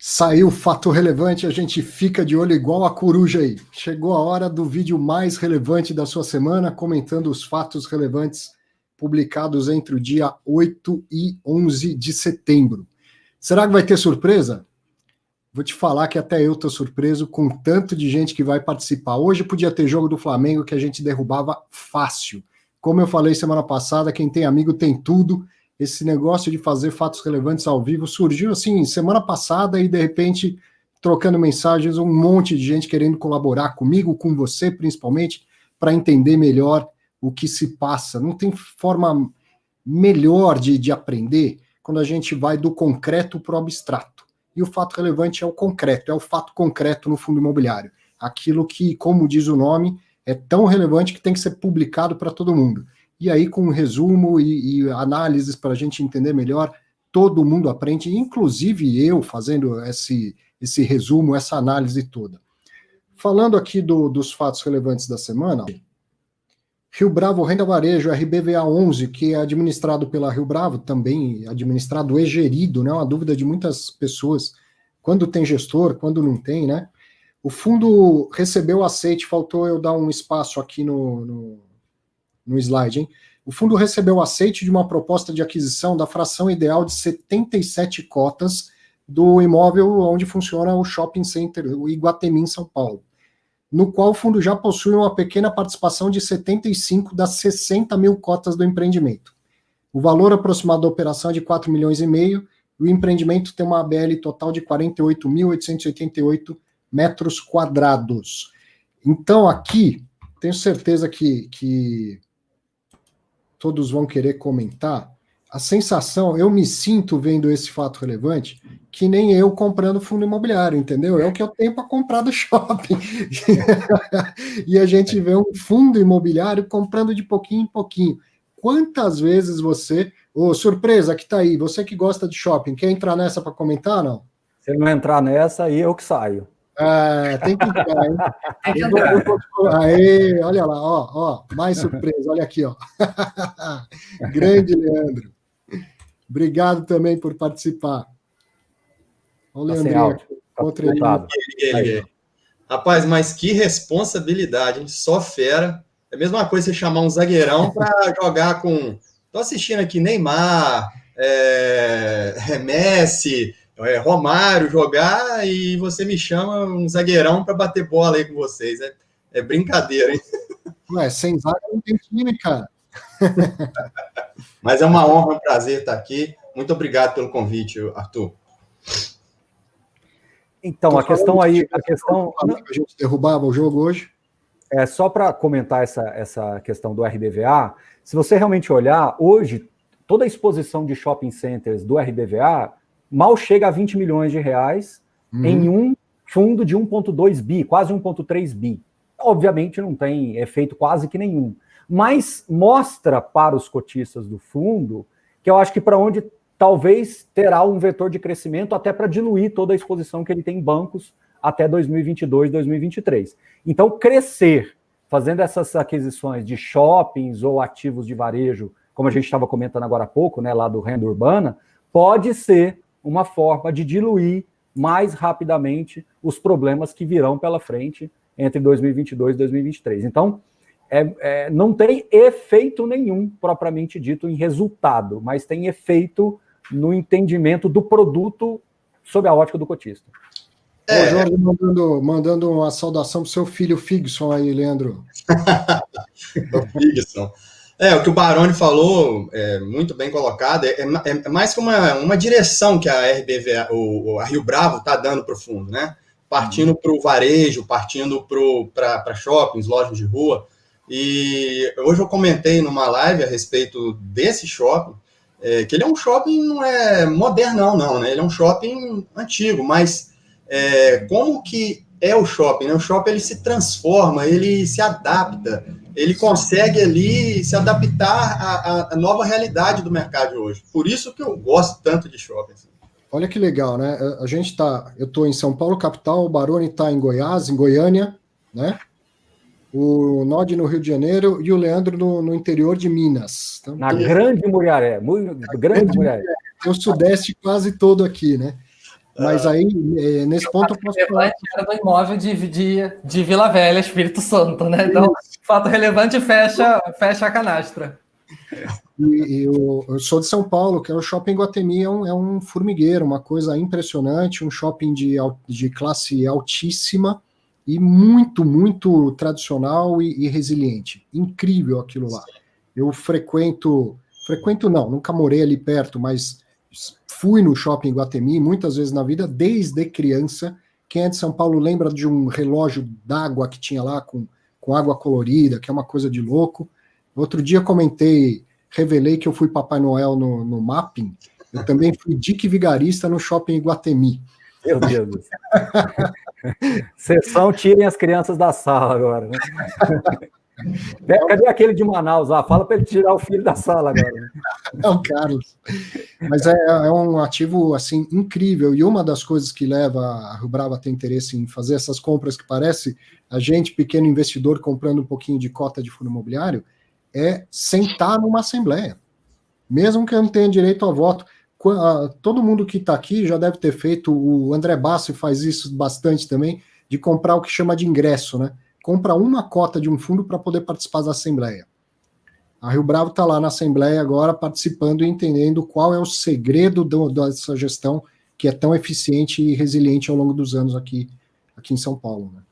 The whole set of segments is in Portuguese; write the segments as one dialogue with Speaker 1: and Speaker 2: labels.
Speaker 1: Saiu fato relevante, a gente fica de olho igual a coruja aí. Chegou a hora do vídeo mais relevante da sua semana, comentando os fatos relevantes publicados entre o dia 8 e 11 de setembro. Será que vai ter surpresa? Vou te falar que até eu estou surpreso com o tanto de gente que vai participar. Hoje podia ter jogo do Flamengo que a gente derrubava fácil. Como eu falei semana passada, quem tem amigo tem tudo. Esse negócio de fazer fatos relevantes ao vivo surgiu assim semana passada e de repente trocando mensagens, um monte de gente querendo colaborar comigo, com você principalmente, para entender melhor o que se passa. Não tem forma melhor de aprender quando a gente vai do concreto para o abstrato. E o fato relevante é o concreto, é o fato concreto no fundo imobiliário. Aquilo que, como diz o nome, é tão relevante que tem que ser publicado para todo mundo. E aí, com um resumo e análises para a gente entender melhor, todo mundo aprende, inclusive eu fazendo esse resumo, essa análise toda. Falando aqui dos fatos relevantes da semana, Rio Bravo Renda Varejo, RBVA 11, que é administrado pela Rio Bravo, também administrado e gerido, né? Uma dúvida de muitas pessoas, quando tem gestor, quando não tem, né? O fundo recebeu aceite, faltou eu dar um espaço aqui no slide, hein? O fundo recebeu aceite de uma proposta de aquisição da fração ideal de 77 cotas do imóvel onde funciona o shopping center, o Iguatemi, em São Paulo, no qual o fundo já possui uma pequena participação de 75 das 60 mil cotas do empreendimento. O valor aproximado da operação é de 4,5 milhões, e o empreendimento tem uma ABL total de 48.888 metros quadrados. Então, aqui, tenho certeza que todos vão querer comentar. A sensação, eu me sinto vendo esse fato relevante, que nem eu comprando fundo imobiliário, entendeu? É o que eu tenho para comprar do shopping. E a gente vê um fundo imobiliário comprando de pouquinho em pouquinho. Quantas vezes você... surpresa, que tá aí, você que gosta de shopping, quer entrar nessa para comentar, não?
Speaker 2: Se não entrar nessa, aí eu que saio.
Speaker 1: Tem que entrar, hein? Tem que entrar. Aê, olha lá, ó, mais surpresa, olha aqui, ó. Grande Leandro. Obrigado também por participar. Olha o Leandrinho aqui. Outra
Speaker 3: aí. Rapaz, mas que responsabilidade, hein? Só fera. É a mesma coisa você chamar um zagueirão para jogar com... Tô assistindo aqui Neymar, Messi, Romário jogar e você me chama um zagueirão para bater bola aí com vocês. É brincadeira, hein?
Speaker 1: Ué, sem zaga não tem time, cara.
Speaker 3: Mas é uma honra, um prazer estar aqui. Muito obrigado pelo convite, Arthur.
Speaker 2: Então, a questão aí...
Speaker 1: A gente derrubava o jogo hoje.
Speaker 2: Só para comentar essa questão do RBVA, se você realmente olhar, hoje, toda a exposição de shopping centers do RBVA mal chega a 20 milhões de reais em um fundo de 1,2 bi, quase 1,3 bi. Obviamente não tem efeito quase que nenhum, mas mostra para os cotistas do fundo que eu acho que para onde talvez terá um vetor de crescimento até para diluir toda a exposição que ele tem em bancos até 2022, 2023. Então, crescer fazendo essas aquisições de shoppings ou ativos de varejo, como a gente estava comentando agora há pouco, né, lá do renda urbana, pode ser uma forma de diluir mais rapidamente os problemas que virão pela frente entre 2022 e 2023. Então, não tem efeito nenhum, propriamente dito, em resultado, mas tem efeito no entendimento do produto sob a ótica do cotista.
Speaker 1: O Jorge mandando uma saudação para o seu filho Figson aí, Leandro.
Speaker 3: O Figson. O que o Baroni falou, muito bem colocado, é mais que uma direção que a RBVA, a Rio Bravo está dando para o fundo, né? Partindo para o varejo, partindo para shoppings, lojas de rua. E hoje eu comentei numa live a respeito desse shopping, que ele é um shopping, não é modernão, não, né? Ele é um shopping antigo, mas como que é o shopping, né? O shopping ele se transforma, ele se adapta, ele consegue ali se adaptar à nova realidade do mercado de hoje. Por isso que eu gosto tanto de shopping.
Speaker 1: Olha que legal, né? Eu estou em São Paulo, capital, o Baroni está em Goiás, em Goiânia, né? O Nod no Rio de Janeiro e o Leandro no interior de Minas. Então,
Speaker 2: Grande Muriaré, grande Muriaré.
Speaker 1: Tem o Sudeste quase todo aqui, né? Mas aí, nesse ponto, eu posso falar.
Speaker 4: Era do imóvel de Vila Velha, Espírito Santo, né? Então, fato relevante fecha a canastra.
Speaker 1: E eu sou de São Paulo, que é o Shopping Iguatemi, é um formigueiro, uma coisa impressionante, um shopping de classe altíssima e muito, muito tradicional e resiliente. Incrível aquilo lá. Eu frequento não, nunca morei ali perto, mas fui no Shopping Iguatemi muitas vezes na vida, desde criança. Quem é de São Paulo lembra de um relógio d'água que tinha lá com água colorida, que é uma coisa de louco. Outro dia revelei que eu fui Papai Noel no Mapping. Eu também fui Dick Vigarista no Shopping Iguatemi.
Speaker 2: Meu Deus do céu. Sessão, tirem as crianças da sala agora, né? Cadê aquele de Manaus lá? Fala para ele tirar o filho da sala agora. Né?
Speaker 1: É o Carlos. Mas é um ativo assim incrível. E uma das coisas que leva a Rio Bravo a ter interesse em fazer essas compras, que parece a gente, pequeno investidor, comprando um pouquinho de cota de fundo imobiliário, é sentar numa assembleia. Mesmo que eu não tenha direito a voto. Todo mundo que está aqui já deve ter feito, o André Bassi faz isso bastante também, de comprar o que chama de ingresso, né? Compra uma cota de um fundo para poder participar da Assembleia. A Rio Bravo está lá na Assembleia agora participando e entendendo qual é o segredo dessa gestão que é tão eficiente e resiliente ao longo dos anos aqui em São Paulo, né?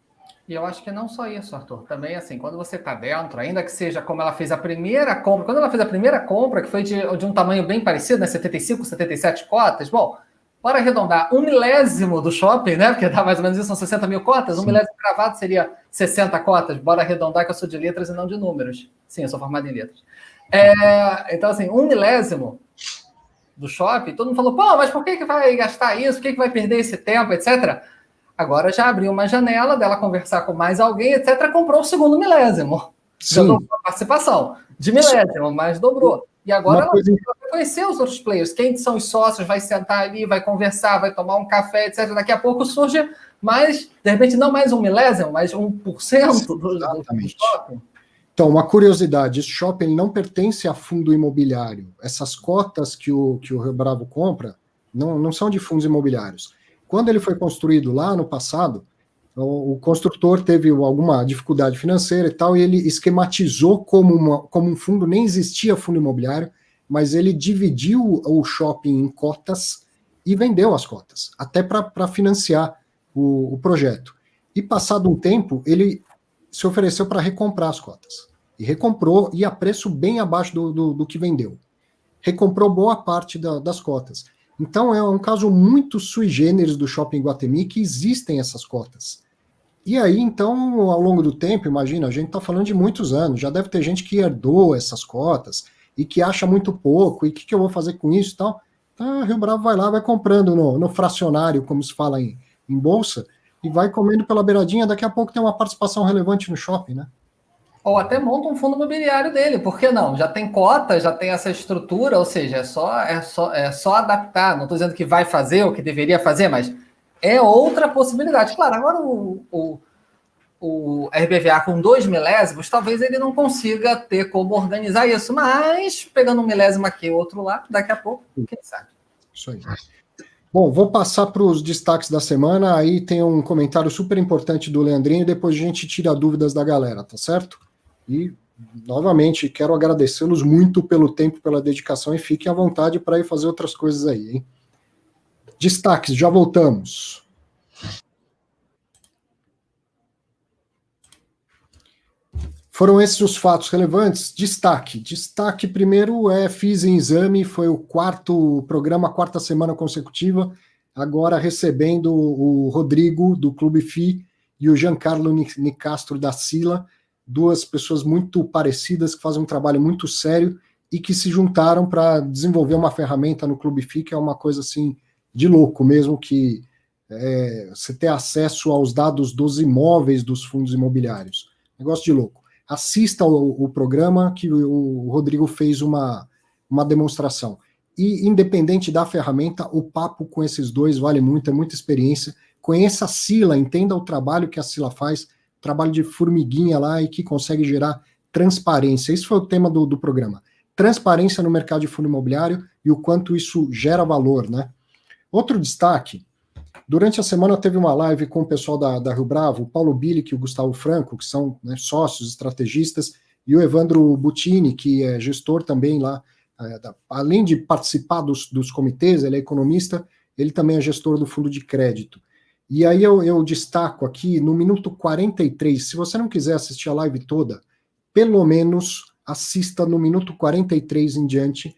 Speaker 4: E eu acho que não só isso, Arthur. Também, assim, quando você está dentro, ainda que seja como ela fez a primeira compra, quando ela fez a primeira compra, que foi de um tamanho bem parecido, né, 75, 77 cotas, bom, bora arredondar, 1/1000 do shopping, né, porque dá mais ou menos isso, são 60 mil cotas, 1/1000 cravado seria 60 cotas, bora arredondar que eu sou de letras e não de números. Sim, eu sou formado em letras. Então, assim, 1/1000 do shopping, todo mundo falou, pô, mas por que vai gastar isso? Por que vai perder esse tempo, etc., agora já abriu uma janela dela conversar com mais alguém, etc. Comprou o segundo milésimo. Já dobrou a participação de milésimo, mas dobrou. E agora ela vai conhecer os outros players. Quem são os sócios, vai sentar ali, vai conversar, vai tomar um café, etc. Daqui a pouco surge mais, de repente, não mais 1 milésimo, mas 1% do shopping.
Speaker 1: Então, uma curiosidade, esse shopping não pertence a fundo imobiliário. Essas cotas que o Rio Bravo compra não são de fundos imobiliários. Quando ele foi construído lá no passado, o construtor teve alguma dificuldade financeira e tal, e ele esquematizou como um fundo, nem existia fundo imobiliário, mas ele dividiu o shopping em cotas e vendeu as cotas, até para financiar o projeto. E passado um tempo, ele se ofereceu para recomprar as cotas. E recomprou, e a preço bem abaixo do que vendeu. Recomprou boa parte das cotas. Então, é um caso muito sui generis do Shopping Iguatemi que existem essas cotas. E aí, então, ao longo do tempo, imagina, a gente está falando de muitos anos, já deve ter gente que herdou essas cotas e que acha muito pouco, e o que eu vou fazer com isso e tal. Então, a Rio Bravo vai lá, vai comprando no fracionário, como se fala em bolsa, e vai comendo pela beiradinha, daqui a pouco tem uma participação relevante no shopping, né?
Speaker 4: Ou até monta um fundo imobiliário dele, por que não? Já tem cota, já tem essa estrutura, ou seja, é só adaptar. Não estou dizendo que vai fazer ou que deveria fazer, mas é outra possibilidade. Claro, agora o RBVA com 2 milésimos, talvez ele não consiga ter como organizar isso, mas pegando 1 milésimo aqui, outro lá, daqui a pouco, quem sabe?
Speaker 1: Isso aí. Bom, vou passar para os destaques da semana, aí tem um comentário super importante do Leandrinho, e depois a gente tira dúvidas da galera, tá certo? E, novamente, quero agradecê-los muito pelo tempo, pela dedicação, e fiquem à vontade para ir fazer outras coisas aí, hein? Destaques, já voltamos. Foram esses os fatos relevantes. Destaque primeiro fiz em exame, foi o quarto programa, a quarta semana consecutiva, agora recebendo o Rodrigo, do Clube FI, e o Giancarlo Nicastro, da Sila, duas pessoas muito parecidas, que fazem um trabalho muito sério e que se juntaram para desenvolver uma ferramenta no Clube FI, que é uma coisa assim de louco mesmo, que você ter acesso aos dados dos imóveis dos fundos imobiliários. Negócio de louco. Assista o programa que o Rodrigo fez uma demonstração. E, independente da ferramenta, o papo com esses dois vale muito, é muita experiência. Conheça a Sila, entenda o trabalho que a Sila faz, trabalho de formiguinha lá e que consegue gerar transparência. Esse foi o tema do programa. Transparência no mercado de fundo imobiliário e o quanto isso gera valor, né? Outro destaque, Durante a semana teve uma live com o pessoal da Rio Bravo, o Paulo Bilic e o Gustavo Franco, que são, né, sócios, estrategistas, e o Evandro Butini, que é gestor também lá, além de participar dos comitês, ele é economista, ele também é gestor do fundo de crédito. E aí eu destaco aqui, no minuto 43, se você não quiser assistir a live toda, pelo menos assista no minuto 43 em diante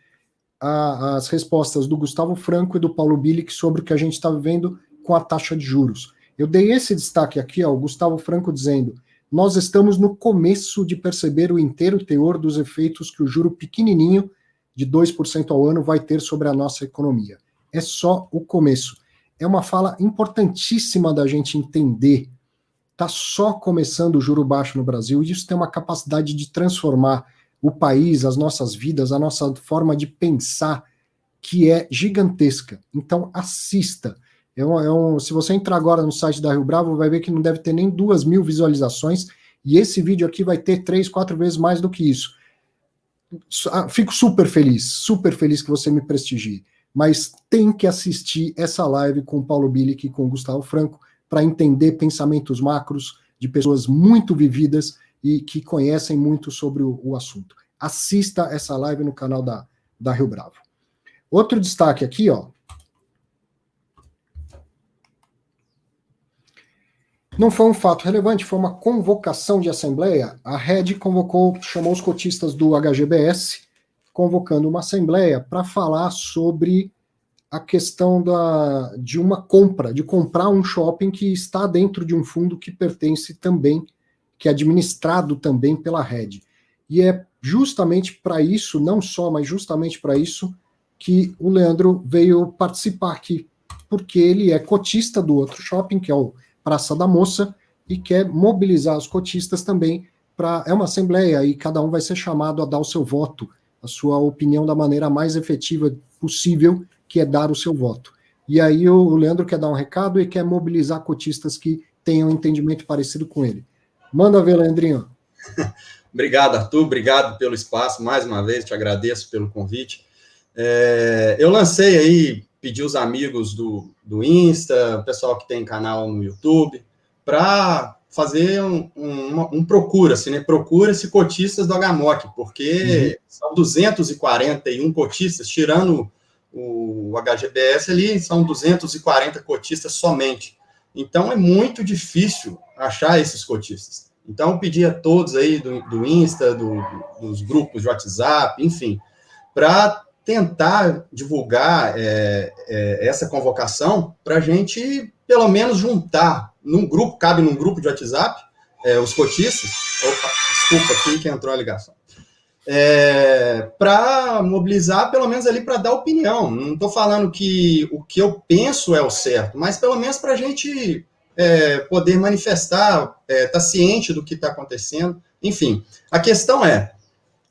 Speaker 1: as respostas do Gustavo Franco e do Paulo Bilic sobre o que a gente está vivendo com a taxa de juros. Eu dei esse destaque aqui, ó, o Gustavo Franco dizendo: nós estamos no começo de perceber o inteiro teor dos efeitos que o juro pequenininho de 2% ao ano vai ter sobre a nossa economia. É só o começo. É uma fala importantíssima da gente entender. Está só começando o juro baixo no Brasil, e isso tem uma capacidade de transformar o país, as nossas vidas, a nossa forma de pensar, que é gigantesca. Então, assista. Se você entrar agora no site da Rio Bravo, vai ver que não deve ter nem 2.000 visualizações, e esse vídeo aqui vai ter 3, 4 vezes mais do que isso. Fico super feliz que você me prestigie, mas tem que assistir essa live com o Paulo Bilic e com o Gustavo Franco para entender pensamentos macros de pessoas muito vividas e que conhecem muito sobre o assunto. Assista essa live no canal da Rio Bravo. Outro destaque aqui, ó. Não foi um fato relevante, foi uma convocação de assembleia. A Rede chamou os cotistas do HGBS, convocando uma assembleia para falar sobre a questão de uma compra, de comprar um shopping que está dentro de um fundo que pertence também, que é administrado também pela Rede. E é justamente para isso, não só, mas justamente para isso, que o Leandro veio participar aqui, porque ele é cotista do outro shopping, que é o Praça da Moça, e quer mobilizar os cotistas também é uma assembleia, e cada um vai ser chamado a dar o seu voto, a sua opinião da maneira mais efetiva possível, que é dar o seu voto. E aí o Leandro quer dar um recado e quer mobilizar cotistas que tenham um entendimento parecido com ele. Manda ver, Leandrinho.
Speaker 3: Obrigado, Arthur, obrigado pelo espaço, mais uma vez, te agradeço pelo convite. Eu lancei aí, pedi os amigos do Insta, o pessoal que tem canal no YouTube, para fazer um procura-se, né? Procura-se cotistas do HMOC, porque são 241 cotistas, tirando o HGBS ali, são 240 cotistas somente. Então, é muito difícil achar esses cotistas. Então, eu pedi a todos aí do Insta, dos grupos de WhatsApp, enfim, para tentar divulgar essa convocação para a gente, pelo menos, juntar num grupo, cabe num grupo de WhatsApp, os cotistas. Opa, desculpa aqui que entrou a ligação. Para mobilizar, pelo menos ali para dar opinião. Não estou falando que o que eu penso é o certo, mas pelo menos para a gente poder manifestar, tá ciente do que está acontecendo. Enfim, a questão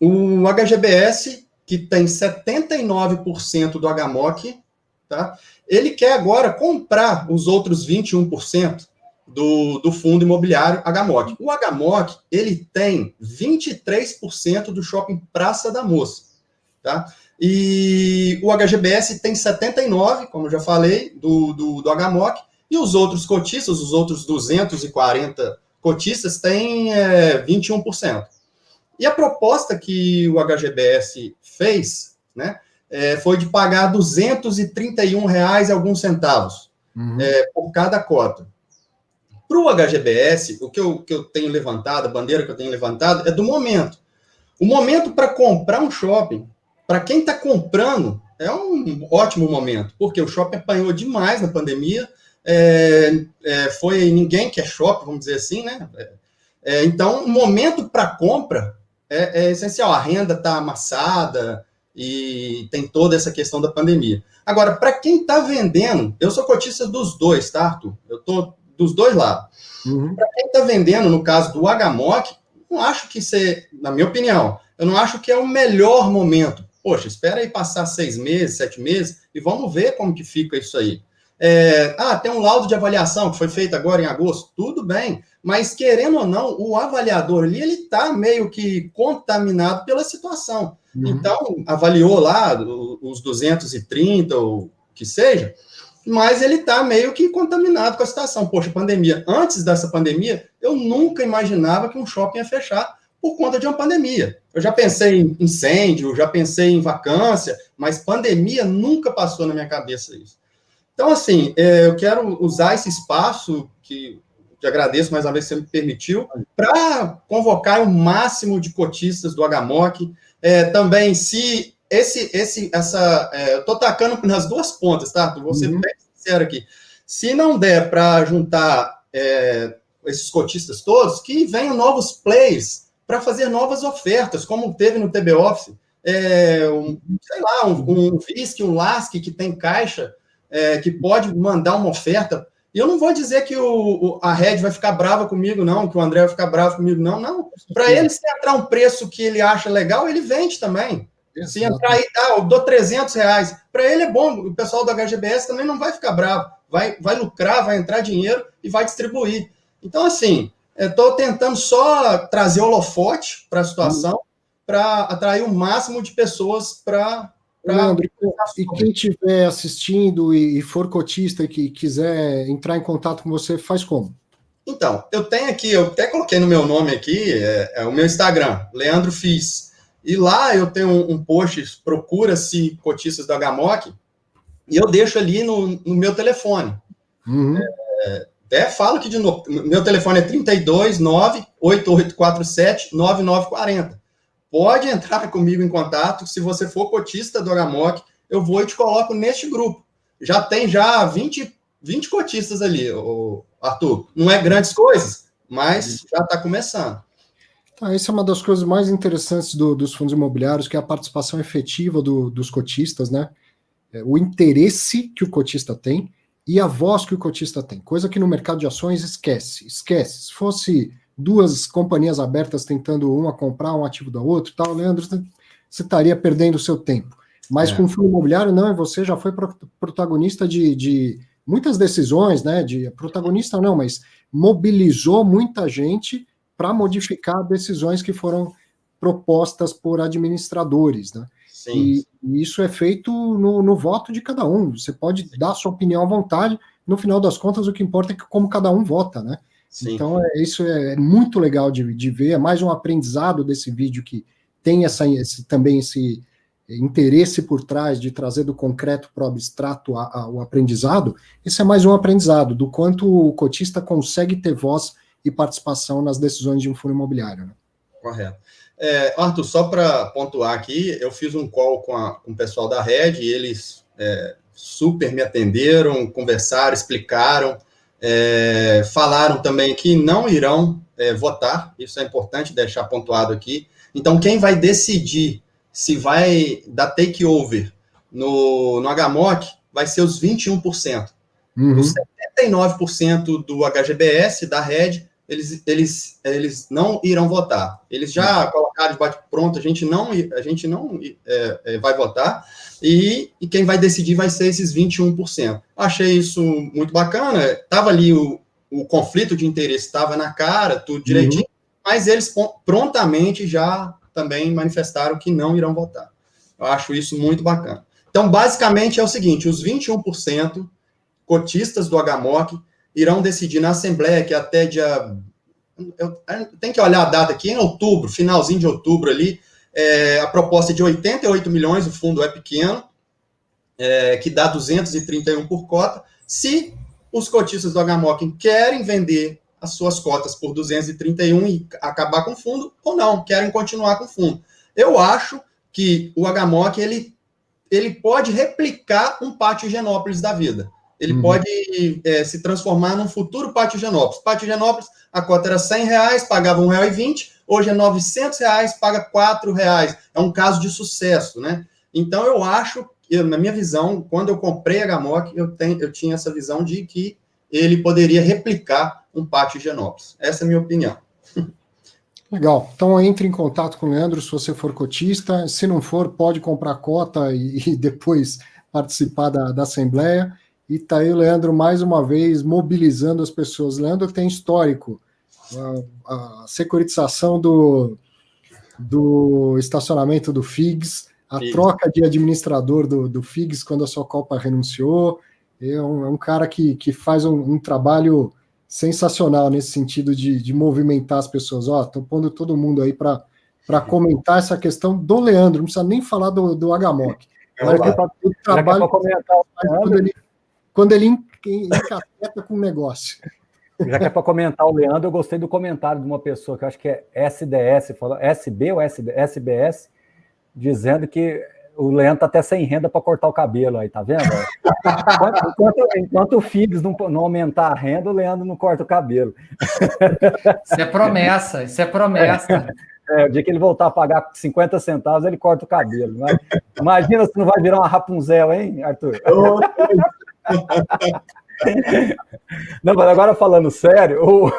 Speaker 3: o HGBS, que tem 79% do HMOC, tá? Ele quer agora comprar os outros 21% do fundo imobiliário HMOC. O HMOC, ele tem 23% do shopping Praça da Moça, tá? E o HGBS tem 79%, como eu já falei, do HMOC, e os outros cotistas, os outros 240 cotistas, têm 21%. E a proposta que o HGBS fez, né, foi de pagar R$ 231,00 e alguns centavos por cada cota. Para o HGBS, o que eu tenho levantado, a bandeira que eu tenho levantado, é do momento. O momento para comprar um shopping, para quem está comprando, é um ótimo momento, porque o shopping apanhou demais na pandemia, ninguém quer shopping, vamos dizer assim, né? Então, o momento para compra é essencial. A renda está amassada e tem toda essa questão da pandemia. Agora, para quem está vendendo, eu sou cotista dos dois, tá, Arthur? Eu estou dos dois lados. Para quem está vendendo, no caso do HMOC, não acho que na minha opinião, eu não acho que é o melhor momento. Poxa, espera aí passar 6 meses, 7 meses, e vamos ver como que fica isso aí. Tem um laudo de avaliação que foi feito agora em agosto, tudo bem, mas querendo ou não, o avaliador ali, ele está meio que contaminado pela situação. Então, avaliou lá os 230, ou que seja, mas ele está meio que contaminado com a situação. Poxa, pandemia. Antes dessa pandemia, eu nunca imaginava que um shopping ia fechar por conta de uma pandemia. Eu já pensei em incêndio, já pensei em vacância, mas pandemia nunca passou na minha cabeça isso. Então, assim, eu quero usar esse espaço, que te agradeço mais uma vez que você me permitiu, para convocar o máximo de cotistas do HMOC. Também, se eu estou tacando nas duas pontas, tá? Vou ser bem sincero aqui. Se não der para juntar esses cotistas todos, que venham novos players para fazer novas ofertas, como teve no TB Office, sei lá, um VISC, um LASC que tem caixa, que pode mandar uma oferta. E eu não vou dizer que a Red vai ficar brava comigo, não, que o André vai ficar bravo comigo, não. Para ele, se entrar um preço que ele acha legal, ele vende também. Se entrar aí, eu dou R$300. Para ele é bom, o pessoal do HGBS também não vai ficar bravo. Vai lucrar, vai entrar dinheiro e vai distribuir. Então, assim, estou tentando só trazer holofote para a situação, para atrair o máximo de pessoas para...
Speaker 1: Leandro, e quem estiver assistindo e for cotista e que quiser entrar em contato com você, faz como?
Speaker 3: Então, eu tenho aqui, eu até coloquei no meu nome aqui, o meu Instagram, Leandro Fiz. E lá eu tenho um post, procura-se cotistas do HMOC, e eu deixo ali no meu telefone. Até falo que de novo, meu telefone é 329-8847-9940. Pode entrar comigo em contato, se você for cotista do HMOC, eu vou e te coloco neste grupo. Já tem 20 cotistas ali, Arthur. Não é grandes coisas, mas já está começando.
Speaker 1: Essa é uma das coisas mais interessantes dos fundos imobiliários, que é a participação efetiva dos cotistas, né? O interesse que o cotista tem e a voz que o cotista tem, coisa que no mercado de ações esquece. Se fosse duas companhias abertas tentando uma comprar um ativo da outra, tal, Leandro, você estaria perdendo o seu tempo. Mas com o fundo imobiliário, não, você já foi protagonista de muitas decisões, né? Protagonista não, mas mobilizou muita gente para modificar decisões que foram propostas por administradores, né? E isso é feito no voto de cada um. Você pode dar sua opinião à vontade, no final das contas, o que importa é como cada um vota, né? Sim. Então, isso é muito legal de ver, é mais um aprendizado desse vídeo que tem também esse interesse por trás de trazer do concreto para o abstrato o aprendizado. Esse é mais um aprendizado do quanto o cotista consegue ter voz e participação nas decisões de um fundo imobiliário. Né?
Speaker 3: Correto. Arthur, só para pontuar aqui, eu fiz um call com o pessoal da Red e eles super me atenderam, conversaram, explicaram, falaram também que não irão votar, isso é importante deixar pontuado aqui. Então, quem vai decidir se vai dar takeover no HMOC vai ser os 21%. Os 79% do HGBS, da Red, eles não irão votar. Eles já colocaram de bate-pronto, a gente não vai votar, e quem vai decidir vai ser esses 21%. Achei isso muito bacana, estava ali o conflito de interesse, estava na cara, tudo direitinho, mas eles prontamente já também manifestaram que não irão votar. Eu acho isso muito bacana. Então, basicamente, é o seguinte, os 21% cotistas do HMOC irão decidir na Assembleia, que até dia... Eu tenho que olhar a data aqui, em outubro, finalzinho de outubro ali, a proposta é de 88 milhões, o fundo é pequeno, que dá 231 por cota. Se os cotistas do HMOC querem vender as suas cotas por 231 e acabar com o fundo, ou não, querem continuar com o fundo. Eu acho que o HMOC, ele pode replicar um Pátio Higienópolis da vida. Ele pode se transformar num futuro Pátio Higienópolis. Pátio Higienópolis, a cota era R$100, pagava R$1,20, hoje é R$900, paga R$4. É um caso de sucesso, né? Então, eu acho, na minha visão, quando eu comprei a HMOC, eu tinha essa visão de que ele poderia replicar um Pátio Higienópolis. Essa é a minha opinião.
Speaker 1: Legal. Então, entre em contato com o Leandro se você for cotista. Se não for, pode comprar cota e depois participar da Assembleia. E tá aí o Leandro, mais uma vez, mobilizando as pessoas. Leandro tem histórico. A securitização do estacionamento do FIGS, a troca de administrador do FIGS quando a Socopa renunciou. É um cara que faz um trabalho sensacional nesse sentido de movimentar as pessoas. Ó, estou pondo todo mundo aí para comentar essa questão do Leandro, não precisa nem falar do Agamoc. Mas o trabalho quando ele encapeta com o negócio.
Speaker 2: Já que é para comentar o Leandro, eu gostei do comentário de uma pessoa que eu acho que é SDS, falou SB ou SBS, dizendo que o Leandro está até sem renda para cortar o cabelo aí, tá vendo? Enquanto o Figs não aumentar a renda, o Leandro não corta o cabelo.
Speaker 4: Isso é promessa, isso é promessa.
Speaker 2: O dia que ele voltar a pagar 50 centavos, ele corta o cabelo. Mas, imagina se não vai virar uma Rapunzel, hein, Arthur? Não, mas agora falando sério, o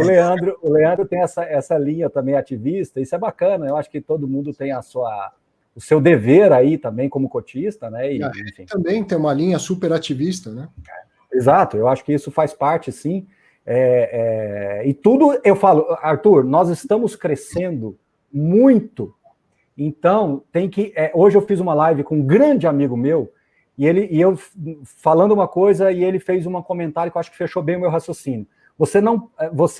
Speaker 2: Leandro tem essa linha também ativista, isso é bacana, eu acho que todo mundo tem o seu dever aí também como cotista, né? E, enfim.
Speaker 1: Também tem uma linha super ativista, né?
Speaker 2: Exato, eu acho que isso faz parte, sim. E tudo, eu falo, Arthur, nós estamos crescendo muito, então tem que... hoje eu fiz uma live com um grande amigo meu, e eu falando uma coisa, e ele fez um comentário que eu acho que fechou bem o meu raciocínio. Você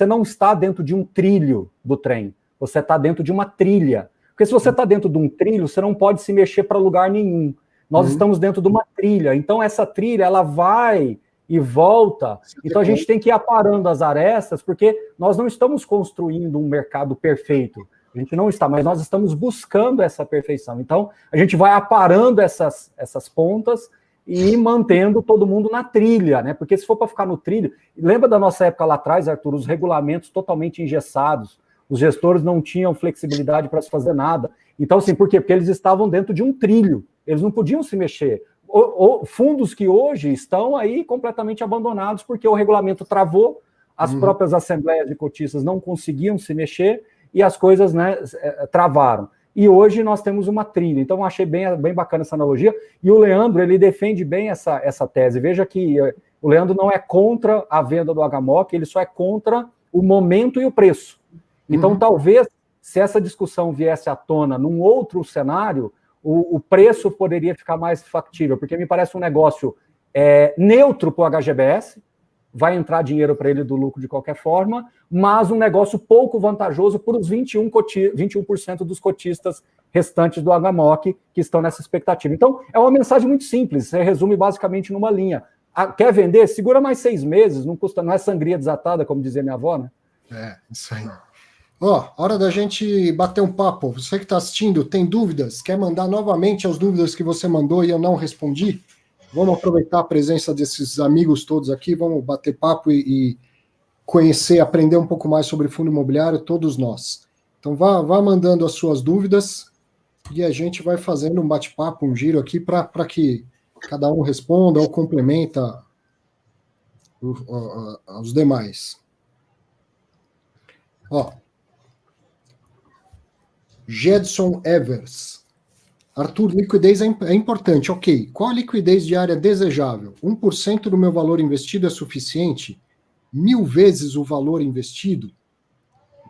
Speaker 2: não está dentro de um trilho do trem, você está dentro de uma trilha. Porque se você está dentro de um trilho, você não pode se mexer para lugar nenhum. Nós estamos dentro de uma trilha, então essa trilha, ela vai e volta, então a gente tem que ir aparando as arestas, porque nós não estamos construindo um mercado perfeito, a gente não está, mas nós estamos buscando essa perfeição. Então, a gente vai aparando essas pontas e mantendo todo mundo na trilha, né? Porque se for para ficar no trilho... Lembra da nossa época lá atrás, Arthur? Os regulamentos totalmente engessados, os gestores não tinham flexibilidade para se fazer nada. Então, assim, por quê? Porque eles estavam dentro de um trilho, eles não podiam se mexer. Fundos que hoje estão aí completamente abandonados porque o regulamento travou, as próprias assembleias de cotistas não conseguiam se mexer, e as coisas, né, travaram. E hoje nós temos uma trilha. Então, eu achei bem bacana essa analogia. E o Leandro, ele defende bem essa tese. Veja que o Leandro não é contra a venda do Agamoc, ele só é contra o momento e o preço. Então, talvez, se essa discussão viesse à tona num outro cenário, o preço poderia ficar mais factível, porque me parece um negócio neutro para o HGBS, vai entrar dinheiro para ele do lucro de qualquer forma, mas um negócio pouco vantajoso para os 21% dos cotistas restantes do Agamoc que estão nessa expectativa. Então, é uma mensagem muito simples, você resume basicamente numa linha. Quer vender? Segura mais 6 meses, não custa, não é sangria desatada, como dizia minha avó, né?
Speaker 1: Isso aí. Hora da gente bater um papo. Você que está assistindo, tem dúvidas? Quer mandar novamente as dúvidas que você mandou e eu não respondi? Vamos aproveitar a presença desses amigos todos aqui, vamos bater papo e conhecer, aprender um pouco mais sobre fundo imobiliário, todos nós. Então vá mandando as suas dúvidas e a gente vai fazendo um bate-papo, um giro aqui para que cada um responda ou complementa os demais. Gedson Evers. Arthur, liquidez é importante. Ok. Qual a liquidez diária desejável? 1% do meu valor investido é suficiente? 1000 vezes o valor investido?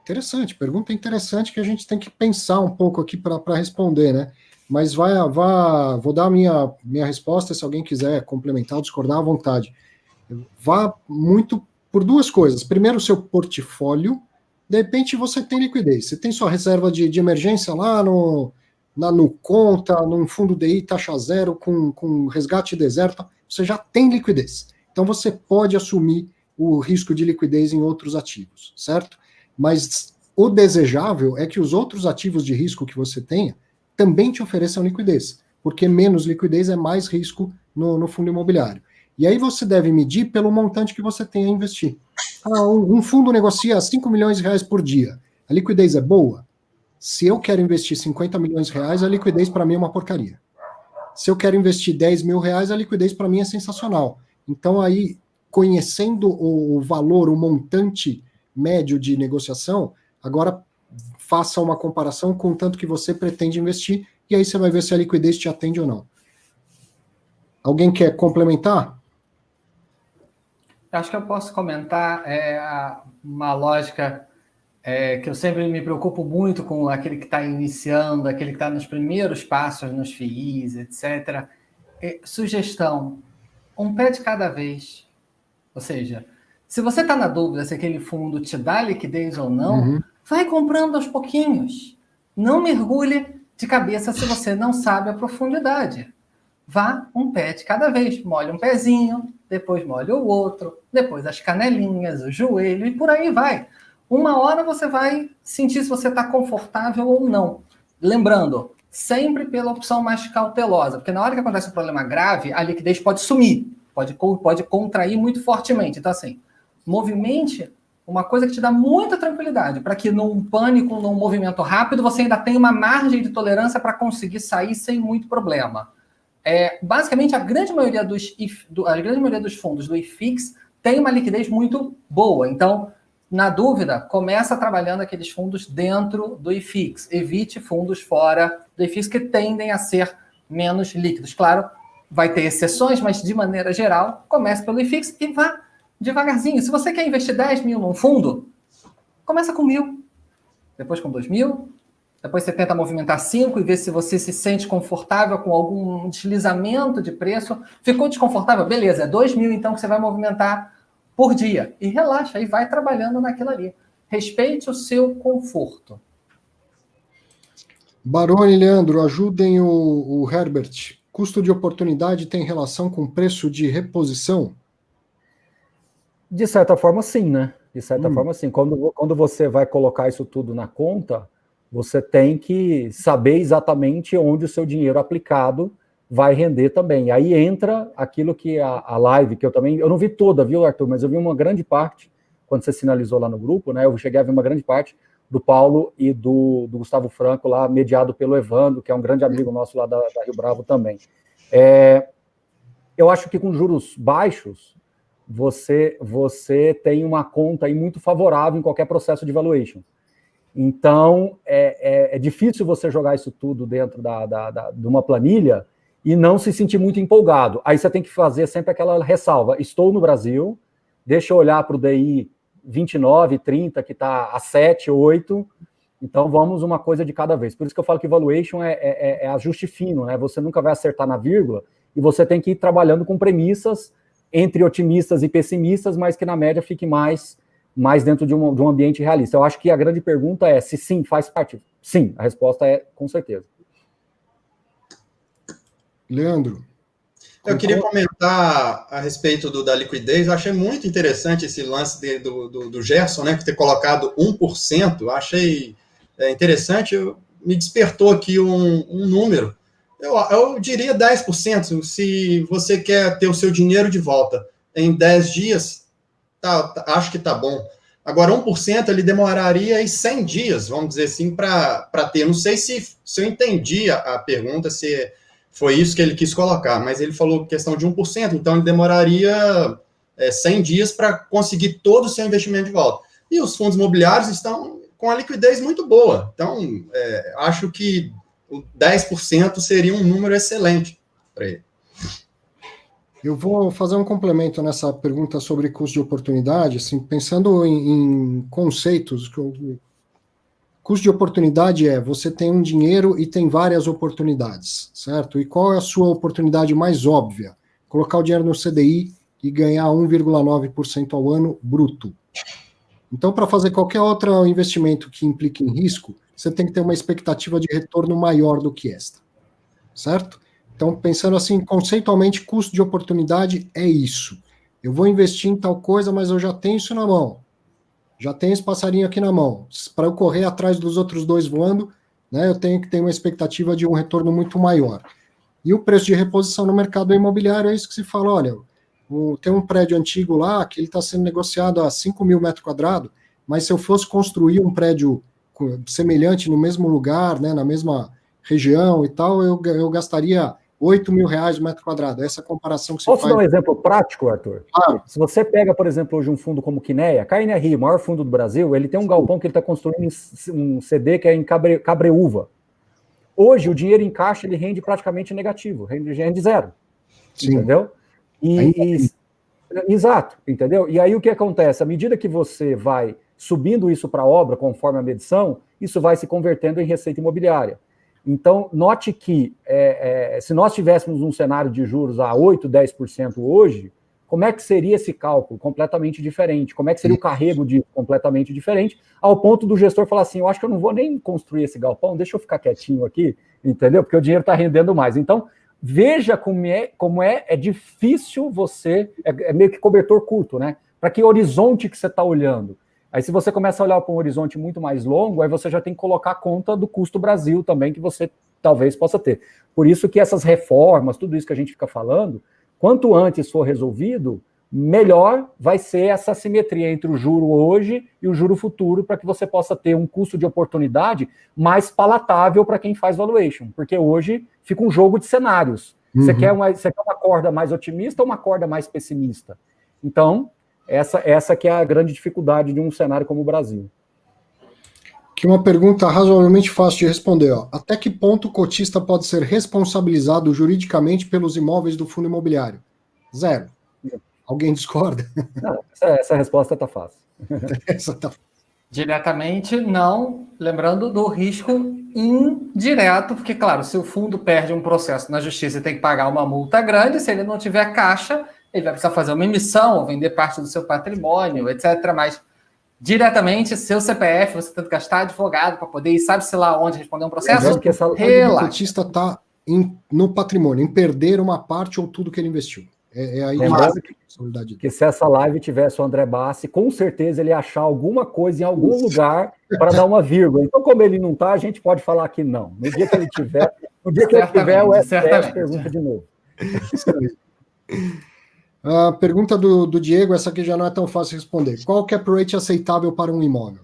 Speaker 1: Interessante, pergunta interessante que a gente tem que pensar um pouco aqui para responder, né? Mas vou dar a minha resposta, se alguém quiser complementar ou discordar à vontade. Vá muito por duas coisas. Primeiro, o seu portfólio. De repente, você tem liquidez. Você tem sua reserva de emergência lá no conta, num fundo DI taxa zero, com resgate deserto, você já tem liquidez. Então, você pode assumir o risco de liquidez em outros ativos, certo? Mas o desejável é que os outros ativos de risco que você tenha também te ofereçam liquidez, porque menos liquidez é mais risco no fundo imobiliário. E aí você deve medir pelo montante que você tem a investir. Um fundo negocia 5 milhões de reais por dia. A liquidez é boa? Se eu quero investir 50 milhões de reais, a liquidez para mim é uma porcaria. Se eu quero investir 10 mil reais, a liquidez para mim é sensacional. Então aí, conhecendo o valor, o montante médio de negociação, agora faça uma comparação com o tanto que você pretende investir, e aí você vai ver se a liquidez te atende ou não. Alguém quer complementar?
Speaker 4: Acho que eu posso comentar uma lógica que eu sempre me preocupo muito com aquele que está iniciando, aquele que está nos primeiros passos nos FIIs, etc. Sugestão: um pé de cada vez. Ou seja, se você está na dúvida se aquele fundo te dá liquidez ou não, vai comprando aos pouquinhos. Não mergulhe de cabeça se você não sabe a profundidade. Vá um pé de cada vez. Molhe um pezinho, depois molhe o outro, depois as canelinhas, o joelho e por aí vai. Uma hora você vai sentir se você está confortável ou não. Lembrando, sempre pela opção mais cautelosa, porque na hora que acontece um problema grave, a liquidez pode sumir, pode contrair muito fortemente. Então, assim, movimente uma coisa que te dá muita tranquilidade, para que num pânico, num movimento rápido, você ainda tenha uma margem de tolerância para conseguir sair sem muito problema. Basicamente, a grande maioria dos fundos do IFIX tem uma liquidez muito boa. Então, na dúvida, começa trabalhando aqueles fundos dentro do IFIX. Evite fundos fora do IFIX que tendem a ser menos líquidos. Claro, vai ter exceções, mas de maneira geral, comece pelo IFIX e vá devagarzinho. Se você quer investir 10 mil num fundo, começa com 1.000, depois com 2.000, depois você tenta movimentar 5 e ver se você se sente confortável com algum deslizamento de preço. Ficou desconfortável? Beleza, é 2.000 então que você vai movimentar por dia. E relaxa, e vai trabalhando naquilo ali. Respeite o seu conforto.
Speaker 1: Baroni e Leandro, ajudem o Herbert. Custo de oportunidade tem relação com preço de reposição?
Speaker 2: De certa forma, sim, né? De certa forma, sim. Quando você vai colocar isso tudo na conta, você tem que saber exatamente onde o seu dinheiro aplicado vai render também. Aí entra aquilo que a live, que eu não vi toda, viu, Arthur? Mas eu vi uma grande parte, quando você sinalizou lá no grupo, né? Eu cheguei a ver uma grande parte do Paulo e do Gustavo Franco lá, mediado pelo Evandro, que é um grande amigo nosso lá da Rio Bravo também. Eu acho que com juros baixos, você tem uma conta aí muito favorável em qualquer processo de valuation. Então, é difícil você jogar isso tudo dentro de uma planilha e não se sentir muito empolgado. Aí você tem que fazer sempre aquela ressalva. Estou no Brasil, deixa eu olhar para o DI 29, 30, que está a 7, 8. Então, vamos uma coisa de cada vez. Por isso que eu falo que valuation é ajuste fino, né? Você nunca vai acertar na vírgula e você tem que ir trabalhando com premissas entre otimistas e pessimistas, mas que na média fique mais dentro de um ambiente realista. Eu acho que a grande pergunta é se sim, faz parte. Sim, a resposta é com certeza.
Speaker 1: Leandro.
Speaker 3: Eu queria comentar a respeito da liquidez. Eu achei muito interessante esse lance do Gerson, né, que ter colocado 1%. Eu achei interessante. Me despertou aqui um número. Eu diria 10%. Se você quer ter o seu dinheiro de volta em 10 dias, acho que está bom. Agora, 1% ele demoraria aí 100 dias, vamos dizer assim, para ter. Não sei se eu entendi a pergunta, se foi isso que ele quis colocar, mas ele falou questão de 1%, então ele demoraria 100 dias para conseguir todo o seu investimento de volta. E os fundos imobiliários estão com a liquidez muito boa. Então, acho que o 10% seria um número excelente para ele.
Speaker 1: Eu vou fazer um complemento nessa pergunta sobre custo de oportunidade, assim, pensando em conceitos. Custo de oportunidade você tem um dinheiro e tem várias oportunidades, certo? E qual é a sua oportunidade mais óbvia? Colocar o dinheiro no CDI e ganhar 1,9% ao ano bruto. Então, para fazer qualquer outro investimento que implique em risco, você tem que ter uma expectativa de retorno maior do que esta, certo? Então, pensando assim, conceitualmente, custo de oportunidade é isso. Eu vou investir em tal coisa, mas eu já tenho isso na mão. Já tenho esse passarinho aqui na mão. Para eu correr atrás dos outros dois voando, né, eu tenho que ter uma expectativa de um retorno muito maior. E o preço de reposição no mercado imobiliário é isso que se fala, olha, tem um prédio antigo lá que ele está sendo negociado a 5 mil metros quadrados, mas se eu fosse construir um prédio semelhante no mesmo lugar, né, na mesma região e tal, eu gastaria 8 mil reais o metro quadrado. Essa comparação que se faz.
Speaker 2: Posso dar um exemplo prático, Arthur?
Speaker 1: Claro.
Speaker 2: Se você pega, por exemplo, hoje um fundo como Kinea, KNRI, o maior fundo do Brasil, ele tem um galpão que ele está construindo um CD que é em Cabreúva. Hoje, o dinheiro em caixa, ele rende praticamente negativo, rende zero. Sim. Entendeu? Exato, entendeu? E aí o que acontece? À medida que você vai subindo isso para a obra, conforme a medição, isso vai se convertendo em receita imobiliária. Então, note que se nós tivéssemos um cenário de juros a 8%, 10% hoje, como é que seria esse cálculo? Completamente diferente. Como é que seria o carrego disso? Completamente diferente, ao ponto do gestor falar assim, eu acho que eu não vou nem construir esse galpão, deixa eu ficar quietinho aqui, entendeu? Porque o dinheiro está rendendo mais. Então, veja como é difícil você... É meio que cobertor curto, né? Para que horizonte que você está olhando? Aí, se você começa a olhar para um horizonte muito mais longo, aí você já tem que colocar a conta do custo Brasil também, que você talvez possa ter. Por isso que essas reformas, tudo isso que a gente fica falando, quanto antes for resolvido, melhor vai ser essa simetria entre o juro hoje e o juro futuro, para que você possa ter um custo de oportunidade mais palatável para quem faz valuation. Porque hoje fica um jogo de cenários. Você quer uma corda mais otimista ou uma corda mais pessimista? Então, essa que é a grande dificuldade de um cenário como o Brasil.
Speaker 1: Aqui uma pergunta razoavelmente fácil de responder. Ó. Até que ponto o cotista pode ser responsabilizado juridicamente pelos imóveis do fundo imobiliário? 0. Alguém discorda?
Speaker 2: Não, essa resposta está fácil.
Speaker 1: Essa tá...
Speaker 4: Diretamente, não. Lembrando do risco indireto, porque, claro, se o fundo perde um processo na justiça e tem que pagar uma multa grande, se ele não tiver caixa, ele vai precisar fazer uma emissão, vender parte do seu patrimônio, etc. Mas, diretamente, seu CPF, você tem que gastar advogado para poder ir, sabe-se lá onde responder um processo?
Speaker 1: Que o cotista está no patrimônio, em perder uma parte ou tudo que ele investiu. Aí
Speaker 2: que se essa live tivesse o André Bassi, com certeza ele ia achar alguma coisa em algum lugar para dar uma vírgula. Então, como ele não está, a gente pode falar que não. No dia que ele tiver, o STF pergunta de novo.
Speaker 1: Isso aí. A pergunta do Diego, essa aqui já não é tão fácil de responder. Qual o cap rate aceitável para um imóvel?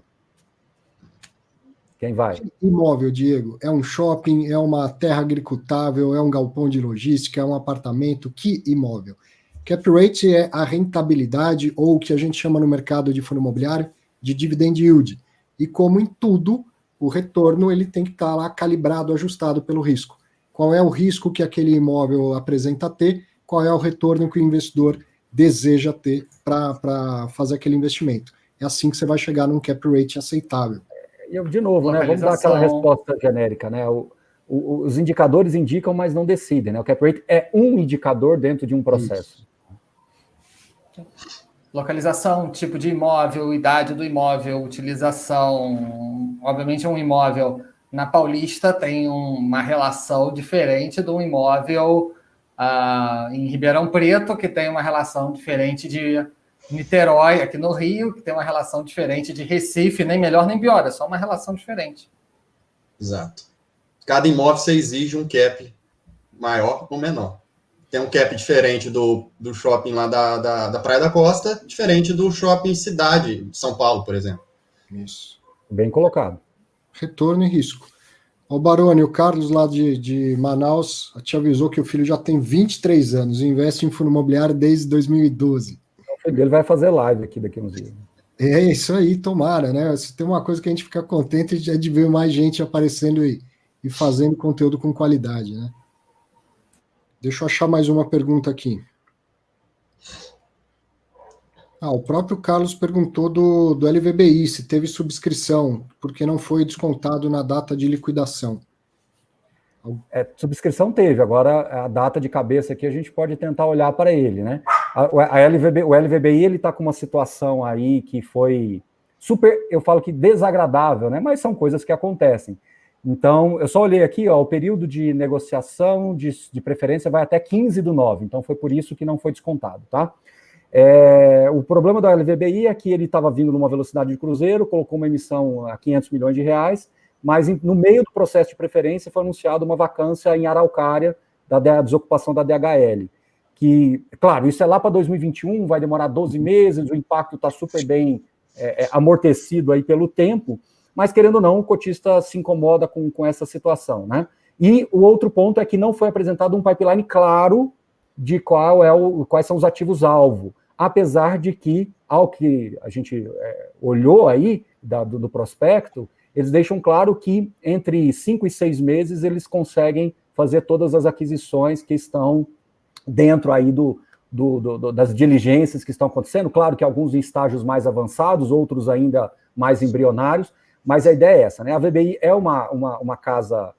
Speaker 2: Quem vai?
Speaker 1: Imóvel, Diego, é um shopping, é uma terra agricultável, é um galpão de logística, é um apartamento? Que imóvel? Cap rate é a rentabilidade, ou o que a gente chama no mercado de fundo imobiliário de dividend yield. E como em tudo, o retorno ele tem que estar lá calibrado, ajustado pelo risco. Qual é o risco que aquele imóvel apresenta ter? Qual é o retorno que o investidor deseja ter para fazer aquele investimento? É assim que você vai chegar num cap rate aceitável.
Speaker 2: De novo, né? Vamos dar aquela resposta genérica, né? Os indicadores indicam, mas não decidem, né? O cap rate é um indicador dentro de um processo.
Speaker 4: Isso. Localização, tipo de imóvel, idade do imóvel, utilização. Obviamente, um imóvel na Paulista tem uma relação diferente de um imóvel em Ribeirão Preto, que tem uma relação diferente de Niterói, aqui no Rio, que tem uma relação diferente de Recife, nem melhor nem pior, é só uma relação diferente.
Speaker 3: Exato. Cada imóvel você exige um cap maior ou menor. Tem um cap diferente do shopping lá da Praia da Costa, diferente do shopping cidade de São Paulo, por exemplo.
Speaker 1: Isso.
Speaker 2: Bem colocado.
Speaker 1: Retorno e risco. O Baroni, o Carlos lá de Manaus te avisou que o filho já tem 23 anos e investe em fundo imobiliário desde 2012.
Speaker 2: O filho dele vai fazer live aqui daqui a uns dias.
Speaker 1: É isso aí, tomara, né? Se tem uma coisa que a gente fica contente é de ver mais gente aparecendo e fazendo conteúdo com qualidade, né? Deixa eu achar mais uma pergunta aqui. O próprio Carlos perguntou do LVBI, se teve subscrição, porque não foi descontado na data de liquidação.
Speaker 2: Subscrição teve, agora a data de cabeça aqui a gente pode tentar olhar para ele, né? O LVBI ele está com uma situação aí que foi super, eu falo que desagradável, né? Mas são coisas que acontecem. Então, eu só olhei aqui, o período de negociação de preferência vai até 15/9, então foi por isso que não foi descontado, tá? O problema do LVBI é que ele estava vindo numa velocidade de cruzeiro, colocou uma emissão a 500 milhões de reais, mas no meio do processo de preferência foi anunciada uma vacância em Araucária da desocupação da DHL, que, claro, isso é lá para 2021, vai demorar 12 meses, o impacto está super bem amortecido aí pelo tempo, mas, querendo ou não, o cotista se incomoda com essa situação, né? E o outro ponto é que não foi apresentado um pipeline claro de quais são os ativos-alvo, apesar de que, ao que a gente olhou aí do prospecto, eles deixam claro que entre 5 e 6 meses eles conseguem fazer todas as aquisições que estão dentro aí das diligências que estão acontecendo, claro que alguns em estágios mais avançados, outros ainda mais embrionários, mas a ideia é essa, né? A VBI é uma casa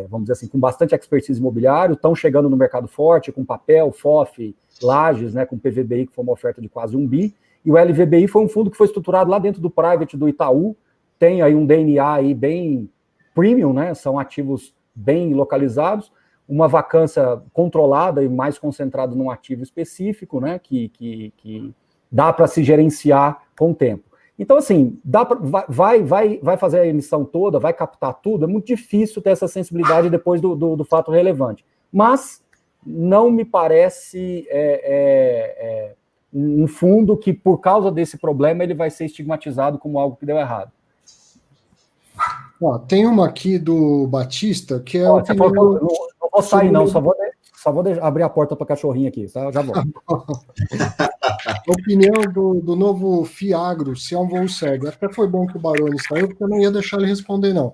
Speaker 2: vamos dizer assim, com bastante expertise imobiliário, estão chegando no mercado forte, com papel, FOF, lajes, né, com PVBI, que foi uma oferta de quase 1 bi, e o LVBI foi um fundo que foi estruturado lá dentro do private do Itaú, tem aí um DNA aí bem premium, né, são ativos bem localizados, uma vacância controlada e mais concentrada num ativo específico, né, que dá para se gerenciar com o tempo. Então, assim, vai fazer a emissão toda, vai captar tudo, é muito difícil ter essa sensibilidade depois do fato relevante. Mas não me parece um fundo que, por causa desse problema, ele vai ser estigmatizado como algo que deu errado.
Speaker 1: Ó, tem uma aqui do Batista, que é...
Speaker 2: Você falou que eu não vou sair, não, só vou abrir a porta para cachorrinho aqui, tá? Eu já vou.
Speaker 1: A opinião do novo Fiagro, se é um voo cego. Até foi bom que o Baroni saiu, porque eu não ia deixar ele responder, não.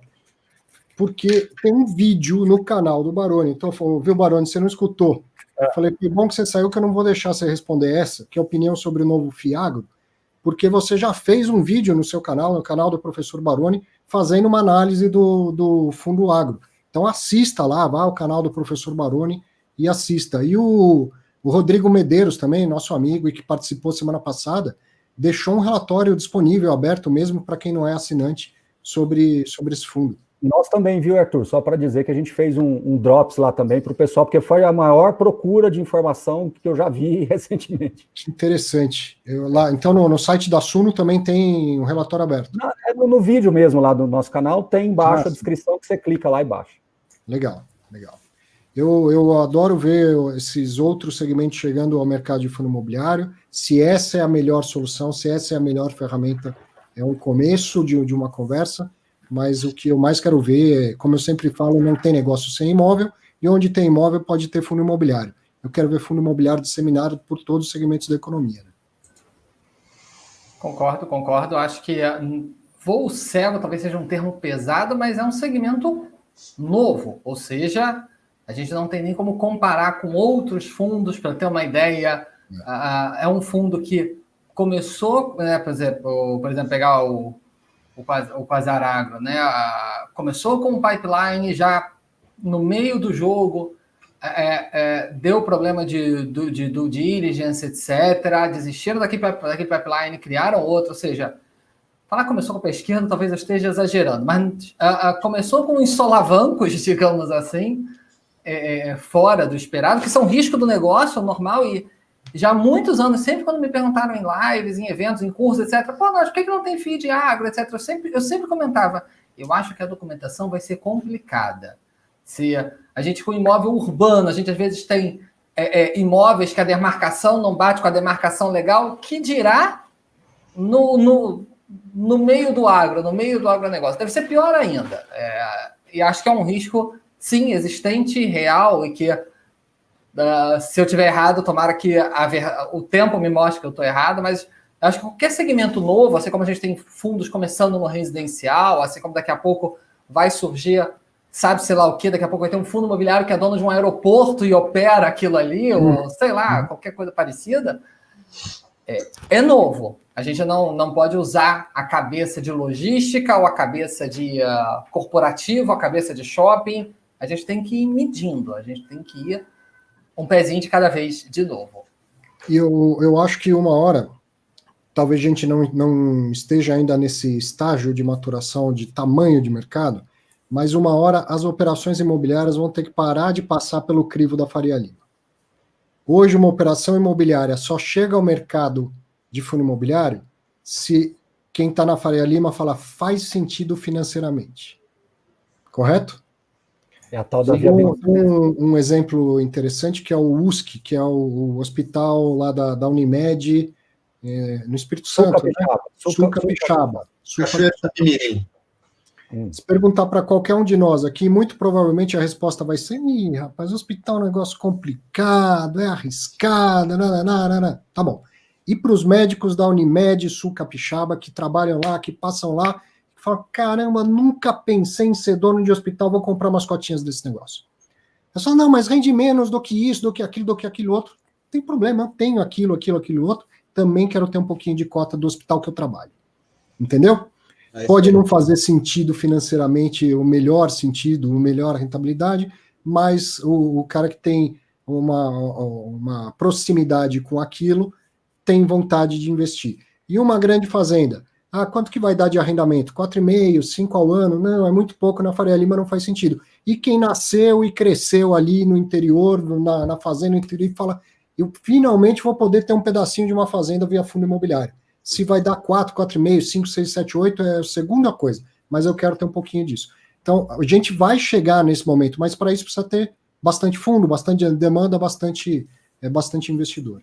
Speaker 1: Porque tem um vídeo no canal do Baroni. Então, viu, Baroni, você não escutou. Eu falei, que bom que você saiu, que eu não vou deixar você responder essa, que é a opinião sobre o novo Fiagro, porque você já fez um vídeo no seu canal, no canal do professor Baroni, fazendo uma análise do fundo agro. Então, assista lá, vá ao canal do professor Baroni e assista. E o Rodrigo Medeiros também, nosso amigo e que participou semana passada, deixou um relatório disponível, aberto mesmo para quem não é assinante, sobre esse fundo.
Speaker 2: Nós também, viu, Arthur? Só para dizer que a gente fez um Drops lá também para o pessoal, porque foi a maior procura de informação que eu já vi recentemente.
Speaker 1: Que interessante. Então, no site da Suno também tem um relatório aberto.
Speaker 2: No vídeo mesmo lá do nosso canal, tem embaixo a descrição que você clica lá embaixo.
Speaker 1: Legal, legal. Eu adoro ver esses outros segmentos chegando ao mercado de fundo imobiliário. Se essa é a melhor solução, se essa é a melhor ferramenta, é um começo de uma conversa, mas o que eu mais quero ver, como eu sempre falo, não tem negócio sem imóvel, e onde tem imóvel pode ter fundo imobiliário. Eu quero ver fundo imobiliário disseminado por todos os segmentos da economia. Né?
Speaker 4: Concordo. Acho que voo cego talvez seja um termo pesado, mas é um segmento novo, ou seja, a gente não tem nem como comparar com outros fundos, para ter uma ideia. É um fundo que começou, né, por exemplo, pegar o Quasar Agro, né, começou com um pipeline já no meio do jogo, deu problema de due diligence, etc., desistiram daquele pipeline, criaram outro, ou seja, falar que começou com a esquerda, talvez eu esteja exagerando, mas começou com uns solavancos, digamos assim, fora do esperado, que são risco do negócio normal, e já há muitos anos, sempre quando me perguntaram em lives, em eventos, em cursos, etc., por que não tem feed agro, etc., eu sempre comentava, eu acho que a documentação vai ser complicada. Se a gente, com imóvel urbano, a gente às vezes tem imóveis que a demarcação não bate com a demarcação legal, que dirá no meio do agro, no meio do agronegócio. Deve ser pior ainda. E acho que é um risco, sim, existente, real, e que se eu tiver errado, tomara que o tempo me mostre que eu estou errado, mas acho que qualquer segmento novo, assim como a gente tem fundos começando no residencial, assim como daqui a pouco vai surgir, sabe-se lá o quê, daqui a pouco vai ter um fundo imobiliário que é dono de um aeroporto e opera aquilo ali, ou sei lá, qualquer coisa parecida, é novo. A gente não pode usar a cabeça de logística ou a cabeça de corporativo, a cabeça de shopping. A gente tem que ir medindo, a gente tem que ir um pezinho de cada vez de novo.
Speaker 1: E eu acho que uma hora, talvez a gente não esteja ainda nesse estágio de maturação de tamanho de mercado, mas uma hora as operações imobiliárias vão ter que parar de passar pelo crivo da Faria Lima. Hoje, uma operação imobiliária só chega ao mercado de fundo imobiliário se quem está na Faria Lima fala faz sentido financeiramente. Correto?
Speaker 2: É a tal da viabilidade.
Speaker 1: Um exemplo interessante que é o USC, que é o hospital lá da Unimed, no Espírito Santo. Sucapixaba. Se perguntar para qualquer um de nós aqui, muito provavelmente a resposta vai ser: rapaz, hospital é um negócio complicado, é arriscado, nananana. Tá bom. E para os médicos da Unimed, Sucapixaba, que trabalham lá, que passam lá, que falam: caramba, nunca pensei em ser dono de hospital, vou comprar umas cotinhas desse negócio. É só, não, mas rende menos do que isso, do que aquilo outro. Não tem problema, eu tenho aquilo outro, também quero ter um pouquinho de cota do hospital que eu trabalho. Entendeu? Pode não fazer sentido financeiramente, o melhor sentido, a melhor rentabilidade, mas o cara que tem uma proximidade com aquilo tem vontade de investir. E uma grande fazenda, quanto que vai dar de arrendamento? 4,5, 5 ao ano? Não, é muito pouco, na Faria Lima não faz sentido. E quem nasceu e cresceu ali no interior, na fazenda no interior, e fala, eu finalmente vou poder ter um pedacinho de uma fazenda via fundo imobiliário. Se vai dar 4, 4,5, 5, 6, 7, 8, é a segunda coisa, mas eu quero ter um pouquinho disso. Então, a gente vai chegar nesse momento, mas para isso precisa ter bastante fundo, bastante demanda, bastante investidor.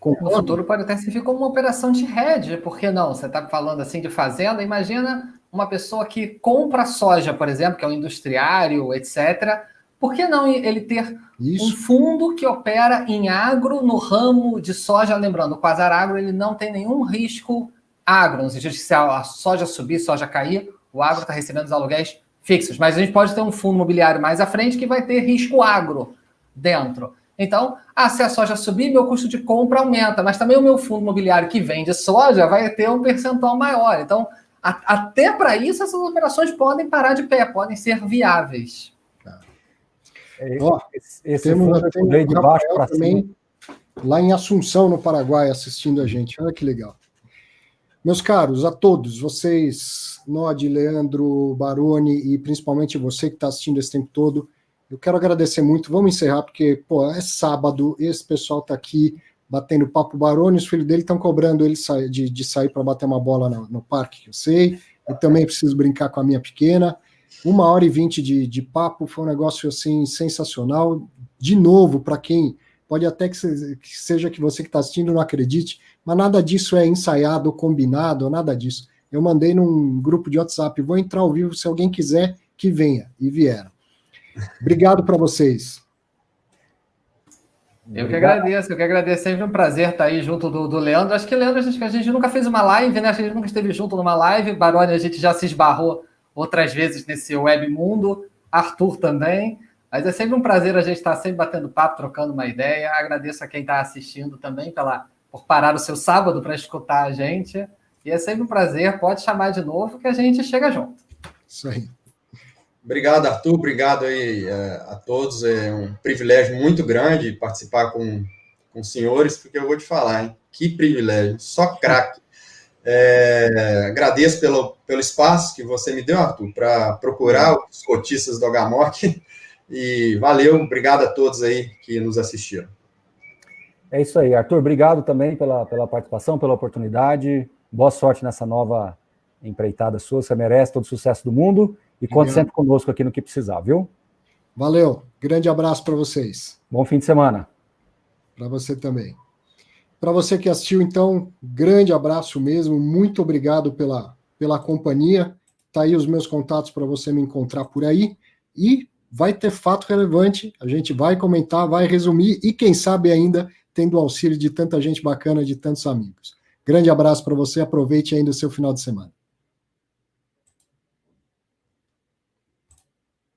Speaker 4: No futuro pode até servir como uma operação de hedge, por que não? Você está falando assim de fazenda, imagina uma pessoa que compra soja, por exemplo, que é um industriário, etc. Por que não ele ter um fundo que opera em agro no ramo de soja? Lembrando, o Quasar Agro ele não tem nenhum risco agro, no sentido de se a soja subir, soja cair, o agro está recebendo os aluguéis fixos. Mas a gente pode ter um fundo imobiliário mais à frente que vai ter risco agro dentro. Então, se a soja subir, meu custo de compra aumenta, mas também o meu fundo imobiliário que vende soja vai ter um percentual maior. Então, até para isso, essas operações podem parar de pé, podem ser viáveis.
Speaker 1: Temos de baixo para cima. Lá em Assunção, no Paraguai, assistindo a gente. Olha que legal. Meus caros, a todos, vocês, Nod, Leandro, Baroni e principalmente você que está assistindo esse tempo todo, eu quero agradecer muito. Vamos encerrar, porque é sábado, esse pessoal está aqui batendo papo. Baroni, os filhos dele estão cobrando ele de sair para bater uma bola no parque, que eu sei. Eu também preciso brincar com a minha pequena. 1h20 de papo, foi um negócio assim sensacional. De novo, para quem pode até que seja que você que está assistindo não acredite, mas nada disso é ensaiado, combinado, nada disso. Eu mandei num grupo de WhatsApp, vou entrar ao vivo, se alguém quiser, que venha, e vieram. Obrigado para vocês.
Speaker 4: Eu que agradeço, sempre um prazer estar aí junto do Leandro. Acho que, Leandro, a gente nunca fez uma live, né? Acho que a gente nunca esteve junto numa live. Baroni, a gente já se esbarrou outras vezes nesse web mundo. Arthur também. Mas é sempre um prazer a gente estar sempre batendo papo, trocando uma ideia. Agradeço a quem está assistindo também por parar o seu sábado para escutar a gente. E é sempre um prazer. Pode chamar de novo que a gente chega junto.
Speaker 1: Isso aí.
Speaker 3: Obrigado, Arthur. Obrigado aí a todos. É um privilégio muito grande participar com os senhores, porque eu vou te falar, hein? Que privilégio. Só craque. Agradeço pelo espaço que você me deu, Arthur, para procurar os cotistas do HMOC. E valeu, obrigado a todos aí que nos assistiram.
Speaker 2: É isso aí, Arthur. Obrigado também pela participação, pela oportunidade. Boa sorte nessa nova empreitada sua. Você merece todo o sucesso do mundo. E conte sempre conosco aqui no que precisar, viu?
Speaker 1: Valeu. Grande abraço para vocês.
Speaker 2: Bom fim de semana.
Speaker 1: Para você também. Para você que assistiu, então, grande abraço mesmo. Muito obrigado pela companhia. Tá aí os meus contatos para você me encontrar por aí. E vai ter fato relevante. A gente vai comentar, vai resumir. E quem sabe ainda tendo o auxílio de tanta gente bacana, de tantos amigos. Grande abraço para você. Aproveite ainda o seu final de semana.